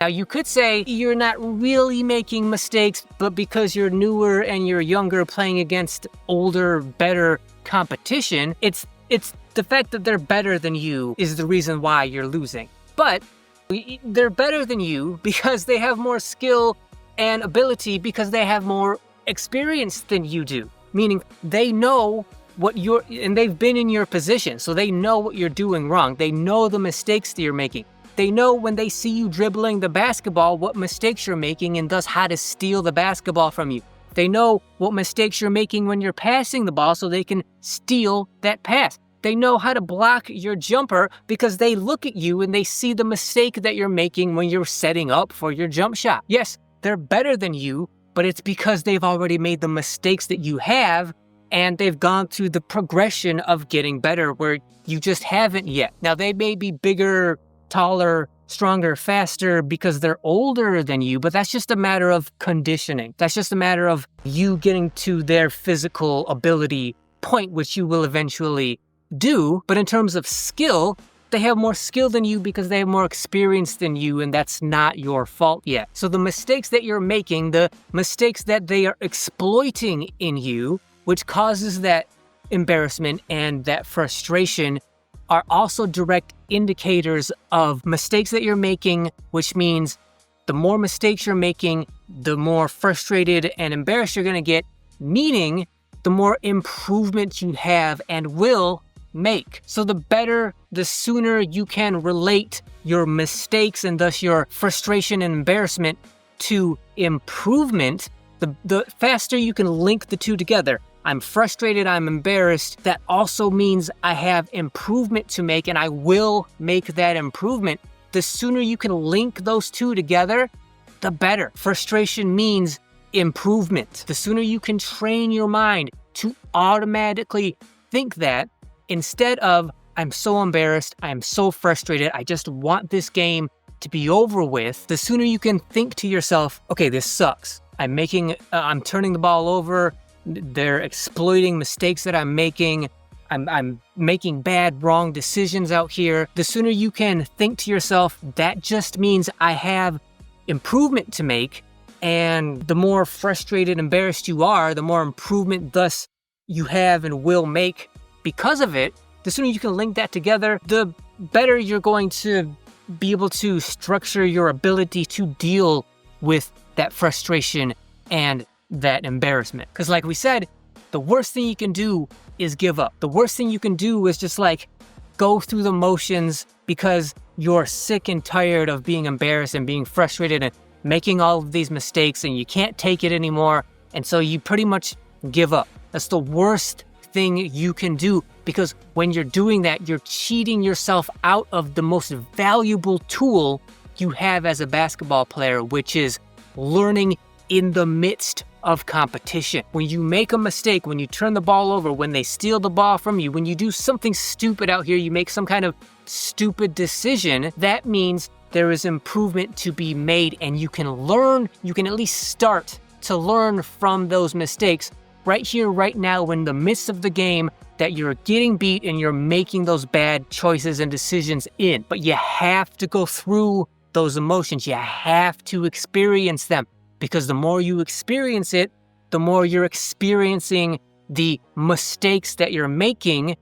Now, you could say you're not really making mistakes, but because you're newer and you're younger playing against older, better competition, it's the fact that they're better than you is the reason why you're losing. But they're better than you because they have more skill and ability, because they have more experience than you do. Meaning they know and they've been in your position, so they know what you're doing wrong. They know the mistakes that you're making. They know when they see you dribbling the basketball what mistakes you're making, and thus how to steal the basketball from you. They know what mistakes you're making when you're passing the ball so they can steal that pass. They know how to block your jumper because they look at you and they see the mistake that you're making when you're setting up for your jump shot. Yes, they're better than you, but it's because they've already made the mistakes that you have, and they've gone through the progression of getting better where you just haven't yet. Now, they may be bigger, taller, stronger, faster because they're older than you, but that's just a matter of conditioning. That's just a matter of you getting to their physical ability point, which you will eventually do. But in terms of skill, they have more skill than you because they have more experience than you, and that's not your fault yet. So the mistakes that you're making, the mistakes that they are exploiting in you, which causes that embarrassment and that frustration, are also direct indicators of mistakes that you're making, which means the more mistakes you're making, the more frustrated and embarrassed you're gonna get, meaning the more improvement you have and will make. So the sooner you can relate your mistakes and thus your frustration and embarrassment to improvement, the faster you can link the two together. I'm frustrated, I'm embarrassed. That also means I have improvement to make, and I will make that improvement. The sooner you can link those two together, the better. Frustration means improvement. The sooner you can train your mind to automatically think that instead of, I'm so embarrassed, I'm so frustrated, I just want this game to be over with, the sooner you can think to yourself, okay, this sucks. I'm turning the ball over. They're exploiting mistakes that I'm making. I'm making bad, wrong decisions out here. The sooner you can think to yourself, that just means I have improvement to make. And the more frustrated, embarrassed you are, the more improvement thus you have and will make because of it. The sooner you can link that together, the better you're going to be able to structure your ability to deal with that frustration and that embarrassment. Because like we said, the worst thing you can do is give up. The worst thing you can do is just go through the motions because you're sick and tired of being embarrassed and being frustrated and making all of these mistakes, and you can't take it anymore. And so you pretty much give up. That's the worst thing you can do, because when you're doing that, you're cheating yourself out of the most valuable tool you have as a basketball player, which is learning in the midst of competition. When you make a mistake, when you turn the ball over, when they steal the ball from you, when you do something stupid out here, you make some kind of stupid decision, that means there is improvement to be made, and you can at least start to learn from those mistakes right here, right now, in the midst of the game that you're getting beat and you're making those bad choices and decisions in. But you have to go through those emotions. You have to experience them. Because the more you experience it, the more you're experiencing the mistakes that you're making,